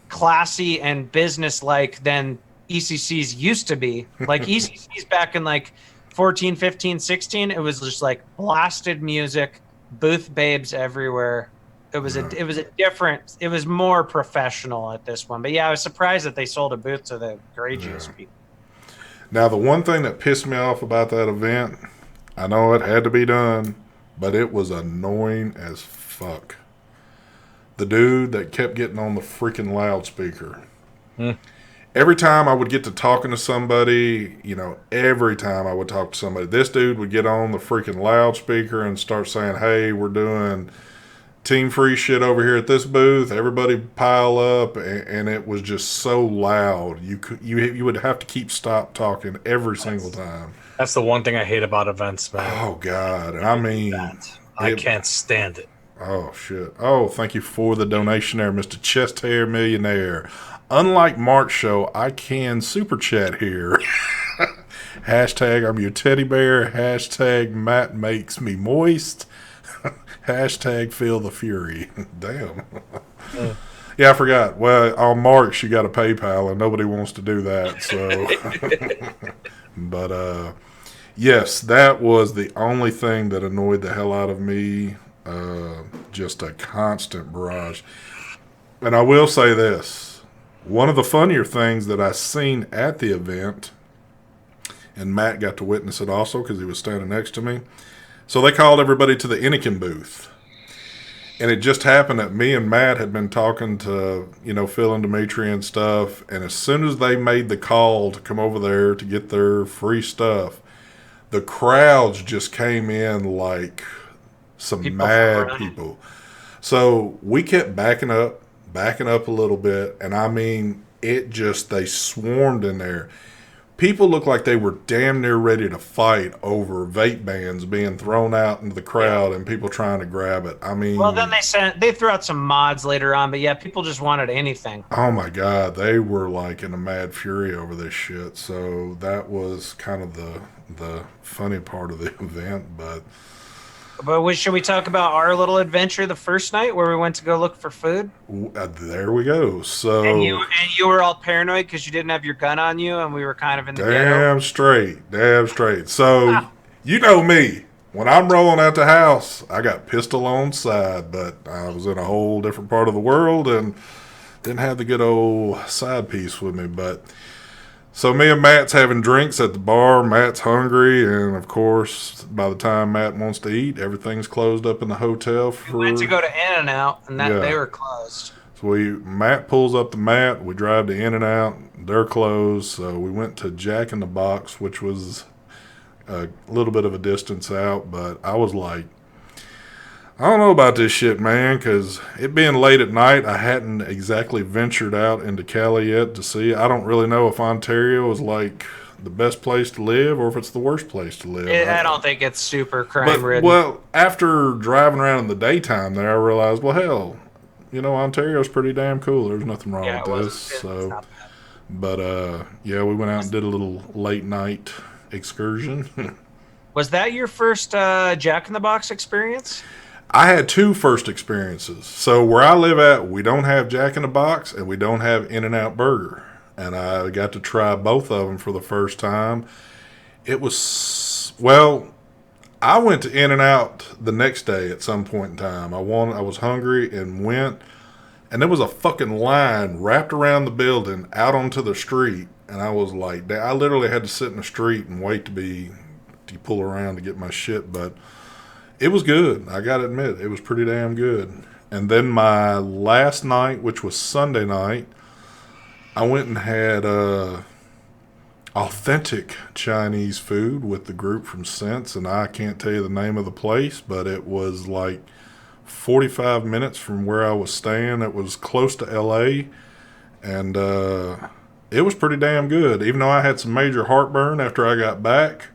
classy and business-like than ECCs used to be. Like ECCs back in 14, 15, 16, it was just blasted music, booth babes everywhere. It was it was more professional at this one. But yeah, I was surprised that they sold a booth to the gray juice people. Now, the one thing that pissed me off about that event, I know it had to be done, but it was annoying as fuck. The dude that kept getting on the freaking loudspeaker. Every time I would get to talking to somebody, every time I would talk to somebody, this dude would get on the freaking loudspeaker and start saying, hey, we're doing team free shit over here at this booth. Everybody pile up, and it was just so loud. You would have to stop talking every single time. That's the one thing I hate about events, man. Oh God, I mean, I can't stand it. Oh shit. Oh, thank you for the donation there, Mr. Chest Hair Millionaire. Unlike Mark's show, I can super chat here. Hashtag I'm your teddy bear. Hashtag Matt makes me moist. Hashtag feel the fury. Damn. Yeah, I forgot. Well, on Mark's, you got a PayPal, and nobody wants to do that. So, but yes, that was the only thing that annoyed the hell out of me. Just a constant barrage. And I will say this: one of the funnier things that I seen at the event, and Matt got to witness it also because he was standing next to me. So they called everybody to the Anakin booth. And it just happened that me and Matt had been talking to, Phil and Dimitri and stuff. And as soon as they made the call to come over there to get their free stuff, the crowds just came in like some mad people. So we kept backing up a little bit. And I mean, they swarmed in there. People looked like they were damn near ready to fight over vape bans being thrown out into the crowd and people trying to grab it. I mean, well, then they threw out some mods later on, but yeah, people just wanted anything. oh my God, they were like in a mad fury over this shit. So that was kind of the funny part of the event. But should we talk about our little adventure the first night where we went to go look for food? there we go. So And you were all paranoid because you didn't have your gun on you, and we were kind of in the ghetto. damn straight. So you know me. When I'm rolling out the house, I got pistol on side, but I was in a whole different part of the world and didn't have the good old side piece with me. But so me and Matt's having drinks at the bar. Matt's hungry, and of course, by the time Matt wants to eat, everything's closed up in the hotel. We went to go to In-N-Out, and they were closed. So Matt pulls up the mat. We drive to In-N-Out. They're closed. So we went to Jack in the Box, which was a little bit of a distance out. But I was like, I don't know about this shit, man, because it being late at night, I hadn't exactly ventured out into Cali yet to see. I don't really know if Ontario is like the best place to live or if it's the worst place to live. I don't think it's super crime-ridden. Well, after driving around in the daytime there, I realized, well, hell, Ontario's pretty damn cool. There's nothing wrong with this. But yeah, we went out and did a little late night excursion. Was that your first Jack in the Box experience? I had two first experiences. So where I live at, we don't have Jack in the Box and we don't have In-N-Out Burger. And I got to try both of them for the first time. It was, well, I went to In-N-Out the next day at some point in time. I was hungry and went, and there was a fucking line wrapped around the building out onto the street. And I was like, I literally had to sit in the street and wait to pull around to get my shit. But it was good. I got to admit, it was pretty damn good. And then my last night, which was Sunday night, I went and had authentic Chinese food with the group from Sense, and I can't tell you the name of the place, but it was like 45 minutes from where I was staying. It was close to LA, and it was pretty damn good, even though I had some major heartburn after I got back.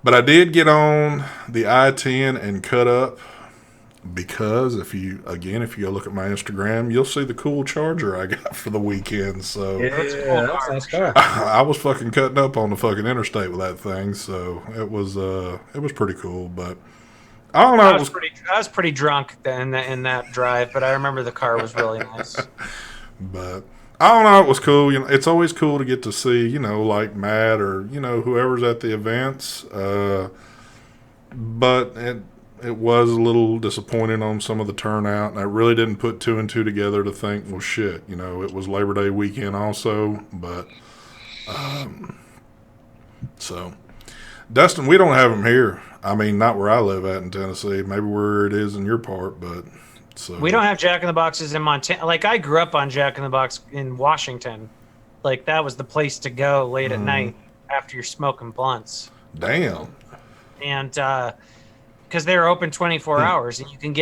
But I did get on the I-10 and cut up because if you go look at my Instagram, you'll see the cool Charger I got for the weekend. So that's a nice car. I was fucking cutting up on the fucking interstate with that thing. So it was pretty cool. But I don't know. I was pretty drunk in that drive, but I remember the car was really nice. But I don't know. It was cool. It's always cool to get to see, like Matt or whoever's at the events. But it was a little disappointing on some of the turnout, and I really didn't put two and two together to think, well, shit, it was Labor Day weekend also. But so Dustin, we don't have them here. I mean, not where I live at in Tennessee. Maybe where it is in your part, but. So. We don't have Jack in the Boxes in Montana. Like, I grew up on Jack in the Box in Washington. Like, that was the place to go late at night after you're smoking blunts. Damn. And because they're open 24 hours, and you can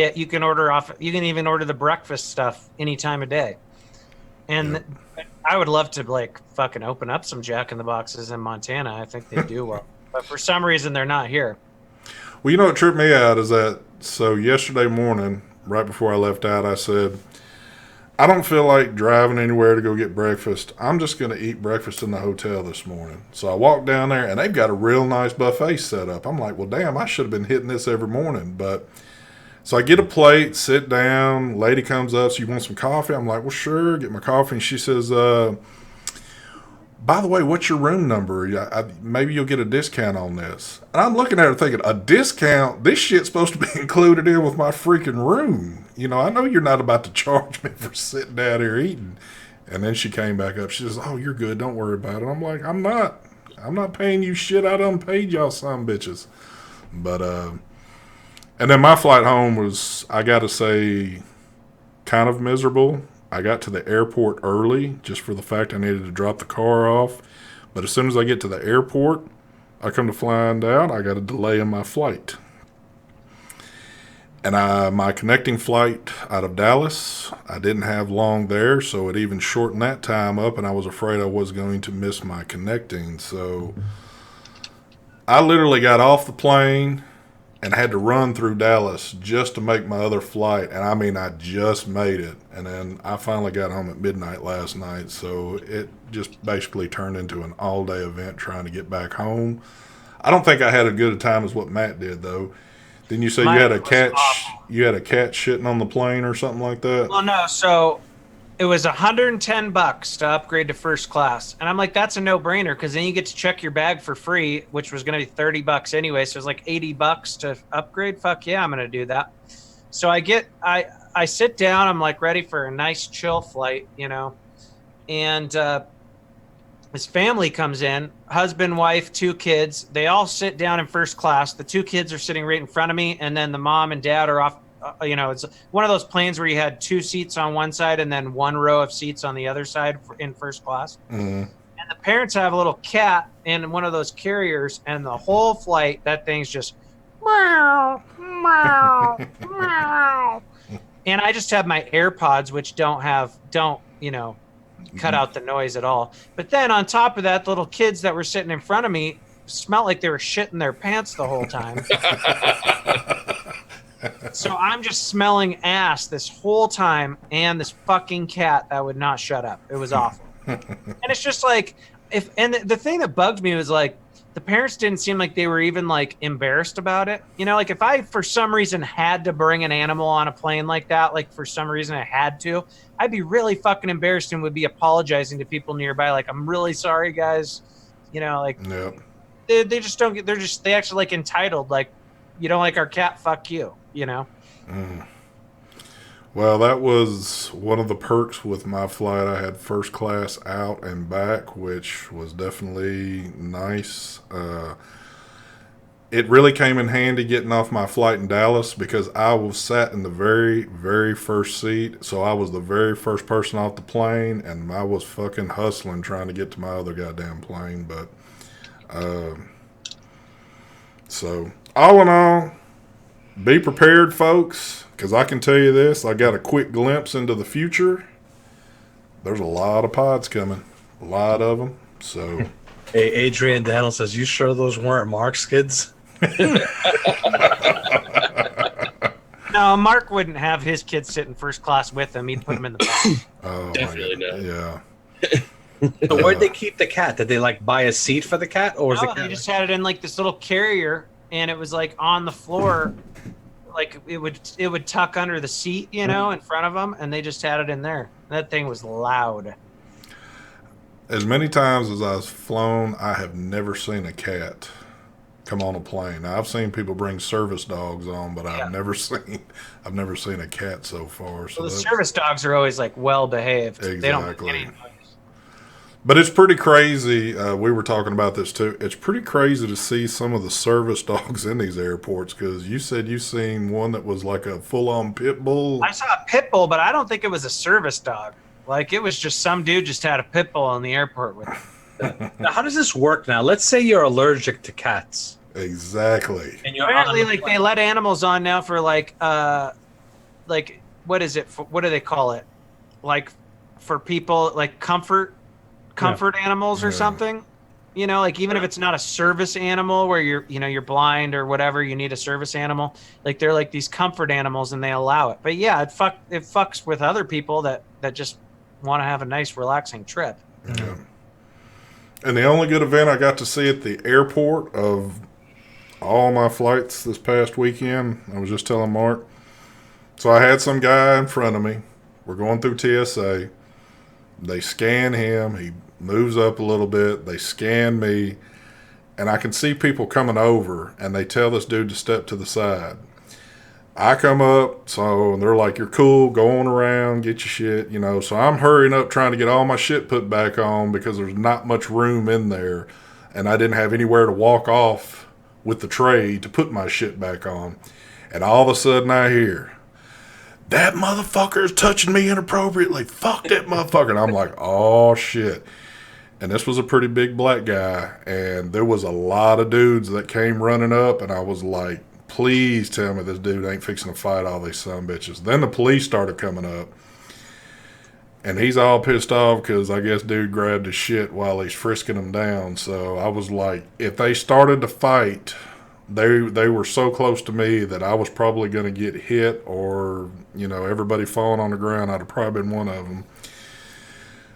even order the breakfast stuff any time of day. And I would love to like fucking open up some Jack in the Boxes in Montana. I think they do well, but for some reason they're not here. Well, what tripped me out is that yesterday morning, right before I left out, I said, I don't feel like driving anywhere to go get breakfast. I'm just going to eat breakfast in the hotel this morning. So I walked down there, and they've got a real nice buffet set up. I'm like, well, damn, I should have been hitting this every morning. But so I get a plate, sit down. Lady comes up, so you want some coffee? I'm like, well, sure, get my coffee. And she says, by the way, what's your room number? Maybe you'll get a discount on this. And I'm looking at her thinking, a discount? This shit's supposed to be included in with my freaking room. I know you're not about to charge me for sitting down here eating. And then she came back up. She says, oh, you're good. Don't worry about it. I'm like, I'm not paying you shit. I done paid y'all some bitches. But, and then my flight home was, I got to say, kind of miserable. I got to the airport early just for the fact I needed to drop the car off. But as soon as I get to the airport, I come to find out I got a delay in my flight. And my connecting flight out of Dallas, I didn't have long there, so it even shortened that time up, and I was afraid I was going to miss my connecting. So I literally got off the plane and had to run through Dallas just to make my other flight. And I mean, I just made it. And then I finally got home at midnight last night, so it just basically turned into an all-day event trying to get back home. I don't think I had as good a time as what Matt did, though. Didn't you say Mine you had a was cat? awful. You had a cat shitting on the plane or something like that? Well, no. So it was $110 to upgrade to first class, and I'm like, that's a no-brainer because then you get to check your bag for free, which was going to be $30 anyway. So it's like $80 to upgrade. Fuck yeah, I'm going to do that. So I sit down. I'm like ready for a nice chill flight, you know, and his family comes in, husband, wife, 2 kids. They all sit down in first class. The 2 kids are sitting right in front of me, and then the mom and dad are off. You know, it's one of those planes where you had 2 seats on one side and then 1 row of seats on the other side in first class. Mm-hmm. And the parents have a little cat in one of those carriers, and the whole flight, that thing's just meow, meow, meow. And I just have my AirPods, which don't cut out the noise at all. But then on top of that, the little kids that were sitting in front of me smelled like they were shitting their pants the whole time. So I'm just smelling ass this whole time, and this fucking cat that would not shut up. It was awful. And it's just like, the thing that bugged me was like, the parents didn't seem like they were even like embarrassed about it. You know, like if I for some reason had to bring an animal on a plane like that, like for some reason I had to, I'd be really fucking embarrassed and would be apologizing to people nearby. Like, I'm really sorry, guys. You know, like Yep. they just don't get, they actually like entitled, like, you don't like our cat, fuck you, you know? Mm. Well, that was one of the perks with my flight. I had first class out and back, which was definitely nice. It really came in handy getting off my flight in Dallas because I was sat in the very, very first seat. So I was the very first person off the plane, and I was fucking hustling trying to get to my other goddamn plane. But, so all in all, be prepared, folks, because I can tell you this. I got a quick glimpse into the future. There's a lot of pods coming. A lot of them. So, Hey, Adrian Daniel says, you sure those weren't Mark's kids? No, Mark wouldn't have his kids sit in first class with him. He'd put them in the back. oh, Definitely my God. not. Yeah. So where'd they keep the cat? Did they like buy a seat for the cat, or was the No, cat? they just had it in like this little carrier, and it was like on the floor, like it would tuck under the seat, you know, in front of them, and they just had it in there. That thing was loud. As many times as I've flown, I have never seen a cat come on a plane. Now, I've seen people bring service dogs on, but I've never seen a cat so far. So Well, the service dogs are always like well behaved. They don't make Exactly. any noise. But it's pretty crazy. We were talking about this too. It's pretty crazy to see some of the service dogs in these airports, because you said you seen one that was like a full-on pit bull. I saw a pit bull, but I don't think it was a service dog. Like, it was just some dude just had a pit bull in the airport with him. Now, how does this work now? Let's say you're allergic to cats. Exactly. And you're Apparently, on the like, they let animals on now for like what is it? What do they call it? Like, for people, like comfort animals or Yeah. something. You know, like even if it's not a service animal where you're blind or whatever, you need a service animal. Like, they're like these comfort animals and they allow it. But yeah, it fucks with other people that just want to have a nice relaxing trip. Yeah. And the only good event I got to see at the airport of all my flights this past weekend, I was just telling Mark. So I had some guy in front of me. We're going through TSA. They scan him. He moves up a little bit. They scan me. And I can see people coming over, and they tell this dude to step to the side. I come up, so they're like, you're cool, go on around, get your shit, you know. So I'm hurrying up trying to get all my shit put back on because there's not much room in there. And I didn't have anywhere to walk off with the tray to put my shit back on. And all of a sudden I hear, that motherfucker is touching me inappropriately. Fuck that motherfucker. And I'm like, oh, shit. And this was a pretty big black guy. And there was a lot of dudes that came running up. And I was like, please tell me this dude ain't fixing to fight all these sumbitches. Then the police started coming up. And he's all pissed off because I guess dude grabbed his shit while he's frisking him down. So I was like, if they started to fight, they were so close to me that I was probably going to get hit, or, you know, everybody falling on the ground. I'd have probably been one of them.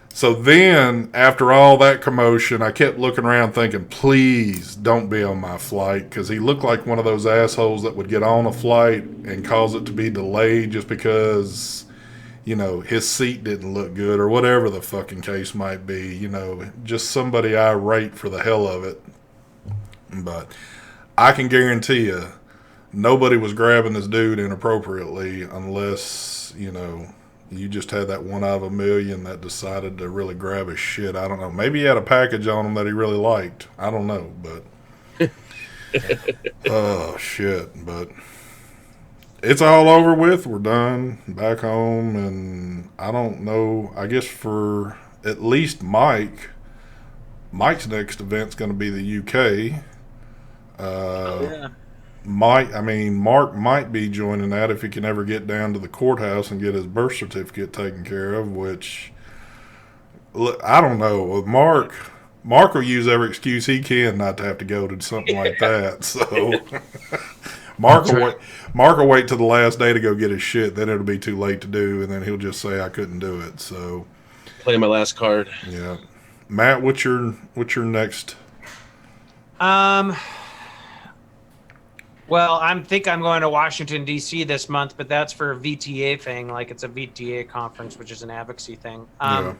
So then, after all that commotion, I kept looking around thinking, please don't be on my flight, because he looked like one of those assholes that would get on a flight and cause it to be delayed just because, you know, his seat didn't look good or whatever the fucking case might be. You know, just somebody irate for the hell of it. But I can guarantee you, nobody was grabbing this dude inappropriately unless, you know, you just had that one out of a million that decided to really grab his shit. I don't know. Maybe he had a package on him that he really liked. I don't know, but oh shit. But it's all over with. We're done. Back home, and I don't know. I guess for at least Mike's next event's going to be the UK. Yeah. Mark might be joining that if he can ever get down to the courthouse and get his birth certificate taken care of, which, look, I don't know. With Mark will use every excuse he can not to have to go to something like that. So Mark will wait till the last day to go get his shit. Then it'll be too late to do, and then he'll just say I couldn't do it. So Play my last card. yeah, Matt, what's your next? Well, I'm going to Washington, D.C. this month, but that's for a VTA thing. Like, it's a VTA conference, which is an advocacy thing. Yeah.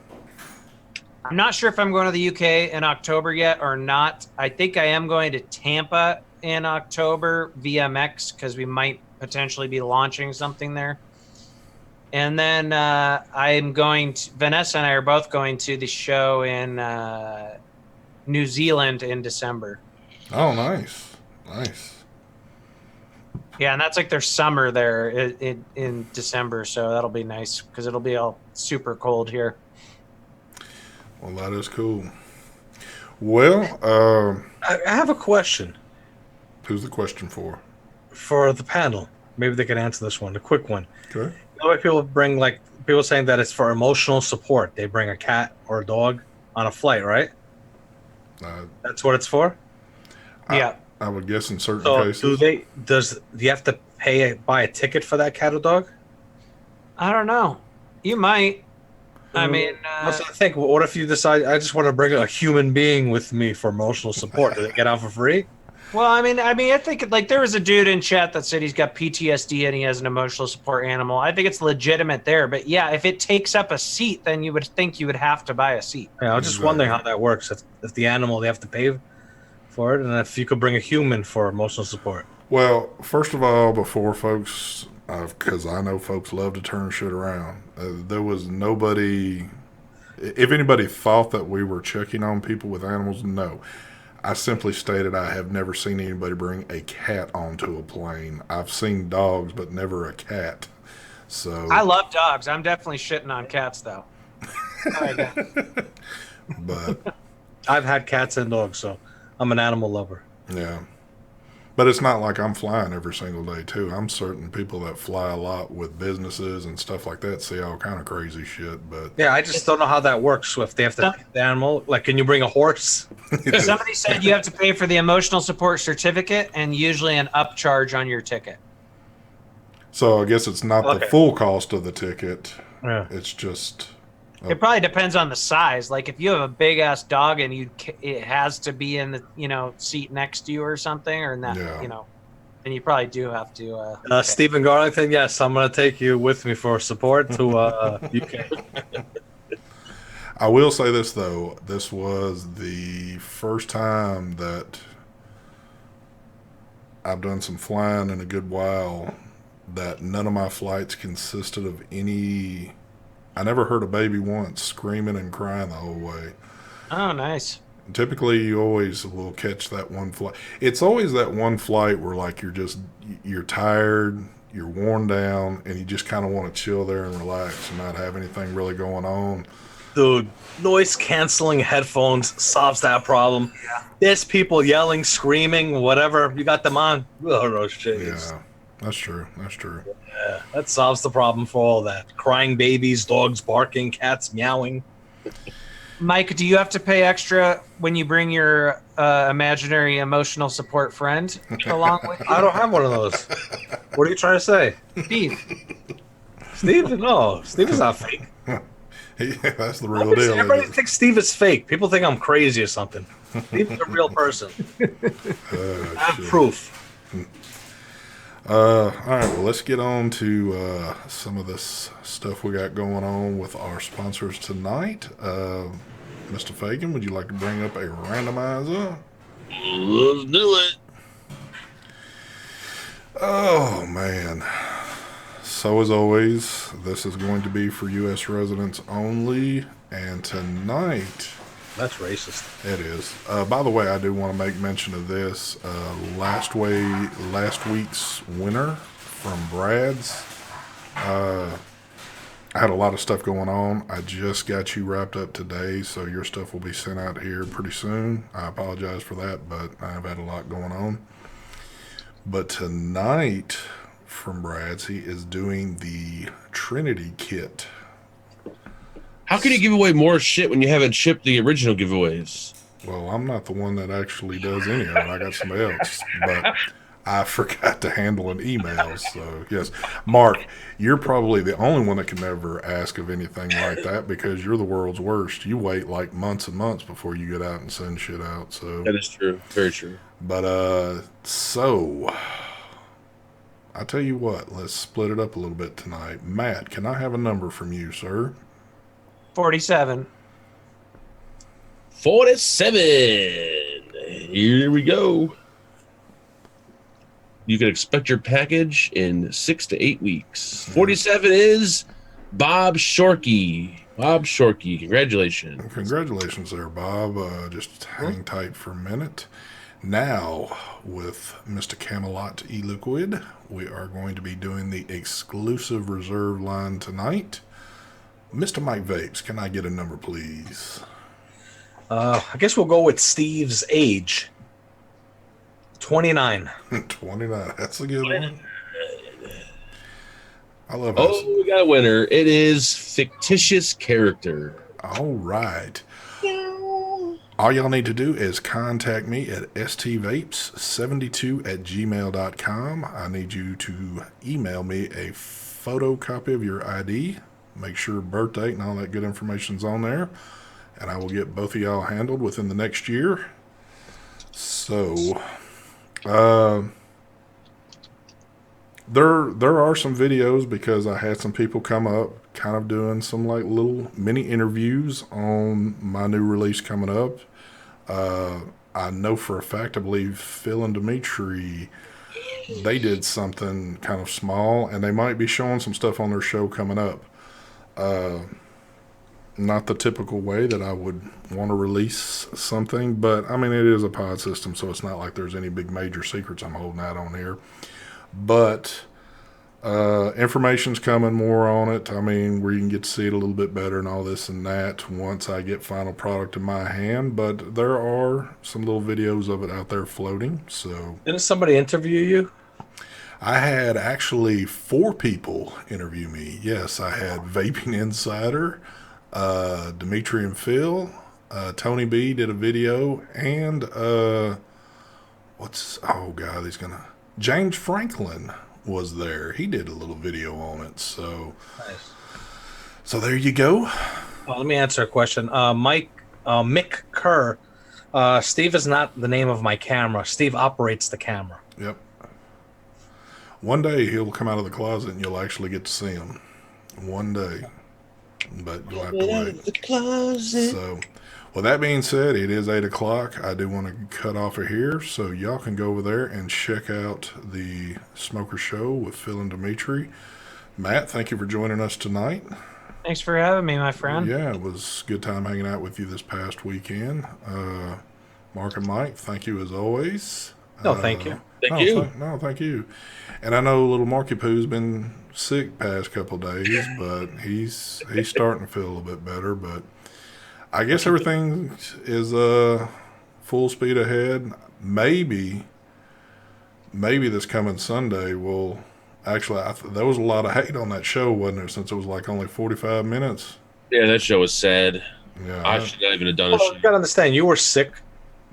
I'm not sure if I'm going to the UK in October yet or not. I think I am going to Tampa in October, VMX, because we might potentially be launching something there. And then Vanessa and I are both going to the show in New Zealand in December. Oh, nice. Nice. Yeah, and that's like their summer there in December, so that'll be nice because it'll be all super cold here. Well, that is cool. Well, I have a question who's the question for? for the panel. Maybe they can answer this one, a quick one. Okay. You know, people bring, like, people saying that it's for emotional support. They bring a cat or a dog on a flight, right? That's what it's for? Yeah. I would guess in certain So cases. do you have to buy a ticket for that cat or dog? I don't know. You might. I mean, That's what I think. What if you decide I just want to bring a human being with me for emotional support? Do they get out for free? well, I mean, I think like there was a dude in chat that said he's got PTSD and he has an emotional support animal. I think it's legitimate there, but yeah, if it takes up a seat, then you would think you would have to buy a seat. Yeah, I was just wondering how that works. If the animal, they have to pay for it, and if you could bring a human for emotional support. Well, first of all, before folks, because I know folks love to turn shit around, there was nobody. If anybody thought that we were checking on people with animals, no. I simply stated I have never seen anybody bring a cat onto a plane. I've seen dogs, but never a cat. So I love dogs. I'm definitely shitting on cats, though. but I've had cats and dogs, so I'm an animal lover. yeah. But it's not like I'm flying every single day, too. I'm certain people that fly a lot with businesses and stuff like that see all kind of crazy shit. But Yeah, I just don't know how that works. So if they have to pay the animal, like, can you bring a horse? Somebody said you have to pay for the emotional support certificate and usually an upcharge on your ticket. So I guess it's not the full cost of the ticket. Yeah. It's just... It probably depends on the size. Like if you have a big ass dog and it has to be in the seat next to you or something, or in that then you probably do have to. Stephen Garlington, yes, I'm gonna take you with me for support to UK. I will say this though, this was the first time that I've done some flying in a good while that none of my flights consisted of any. I never heard a baby once screaming and crying the whole way. Oh, nice. Typically, you always will catch that one flight. It's always that one flight where, like, you're tired, you're worn down, and you just kind of want to chill there and relax and not have anything really going on. Dude, noise canceling headphones solves that problem. Yeah. There's people yelling, screaming, whatever. You got them on. Oh, no shit. Yeah, that's true. That's true. Yeah, that solves the problem for all that. Crying babies, dogs barking, cats meowing. Mike, do you have to pay extra when you bring your imaginary emotional support friend along with you? I don't have one of those. What are you trying to say? Steve. Steve? No, Steve is not fake. Yeah, that's the real deal. Everybody thinks Steve is fake. People think I'm crazy or something. Steve's a real person. I have proof. All right, well, let's get on to some of this stuff we got going on with our sponsors tonight. Mr. Fagan, would you like to bring up a randomizer? Let's do it. Oh, man. So, as always, this is going to be for U.S. residents only. And tonight, That's racist. it is. By the way, I do want to make mention of this. Last week's winner from Brad's, I had a lot of stuff going on. I just got you wrapped up today, so your stuff will be sent out here pretty soon. I apologize for that, but I've had a lot going on. But tonight, from Brad's, he is doing the Trinity kit. How can you give away more shit when you haven't shipped the original giveaways? Well, I'm not the one that actually does any of it. I got somebody else. But I forgot to handle an email. So, yes. Mark, you're probably the only one that can never ask of anything like that because you're the world's worst. You wait like months and months before you get out and send shit out. So That is true. Very true. But, so, I tell you what, let's split it up a little bit tonight. Matt, can I have a number from you, sir? 47. 47. Here we go. You can expect your package in 6 to 8 weeks. 47 is Bob Shorkey. Bob Shorkey, congratulations. Congratulations there, Bob. Just hang tight for a minute. Now, with Mr. Camelot E-Liquid, we are going to be doing the exclusive reserve line tonight. Mr. Mike Vapes, can I get a number, please? I guess we'll go with Steve's age. 29. 29. That's a good one. I love it. Oh, we got a winner. It is Fictitious Character. All right. All y'all need to do is contact me at stvapes72@gmail.com. I need you to email me a photocopy of your ID. Make sure birth date and all that good information's on there. And I will get both of y'all handled within the next year. So, there are some videos because I had some people come up kind of doing some like little mini interviews on my new release coming up. I know for a fact, I believe Phil and Dimitri, they did something kind of small and they might be showing some stuff on their show coming up. Not the typical way that I would want to release something, but I mean, it is a pod system, so it's not like there's any big major secrets I'm holding out on here. But information's coming more on it. I mean, where you can get to see it a little bit better and all this and that once I get final product in my hand. But there are some little videos of it out there floating. So Didn't somebody interview you? I had actually 4 people interview me. Yes, I had Vaping Insider, Dimitri and Phil, Tony B did a video, and James Franklin was there. He did a little video on it. So, Nice. so there you go. Let me answer a question. Mick Kerr. Steve is not the name of my camera. Steve operates the camera. Yep. One day he'll come out of the closet and you'll actually get to see him. One day. But you'll have to wait. The closet. So, well, that being said, it is 8 o'clock. I do want to cut off of here so y'all can go over there and check out the Smoker Show with Phil and Dimitri. Matt, thank you for joining us tonight. Thanks for having me, my friend. Yeah, it was a good time hanging out with you this past weekend. Mark and Mike, thank you as always. No, thank you. Thank you. Thank you. And I know little Marky Poo's been sick past couple days, but he's starting to feel a little bit better. But I guess everything is full speed ahead. Maybe this coming Sunday will actually. There was a lot of hate on that show, wasn't there? Since it was like only 45 minutes. Yeah, that show was sad. Yeah, I should not even have done a Well, show. you gotta understand, you were sick,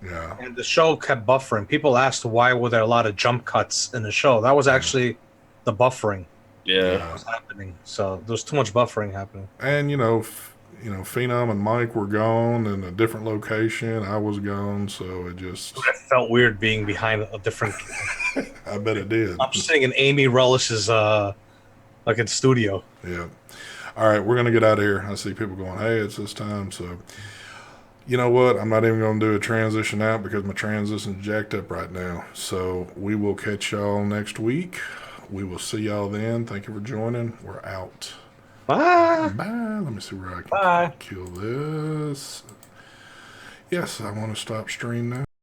yeah. and the show kept buffering. People asked why were there a lot of jump cuts in the show. That was actually the buffering Yeah. that was happening. So there's too much buffering happening. And Phenom and Mike were gone in a different location. I was gone, so it just. It felt weird being behind a different. I bet it did. I'm sitting in Amy Relis's like in studio. Yeah. All right, we're gonna get out of here. I see people going, "Hey, it's this time." So, you know what? I'm not even gonna do a transition out because my transition's jacked up right now. So we will catch y'all next week. We will see y'all then. Thank you for joining. We're out. Bye. Bye. Let me see where I can Bye. kill this. Yes, I want to stop stream now.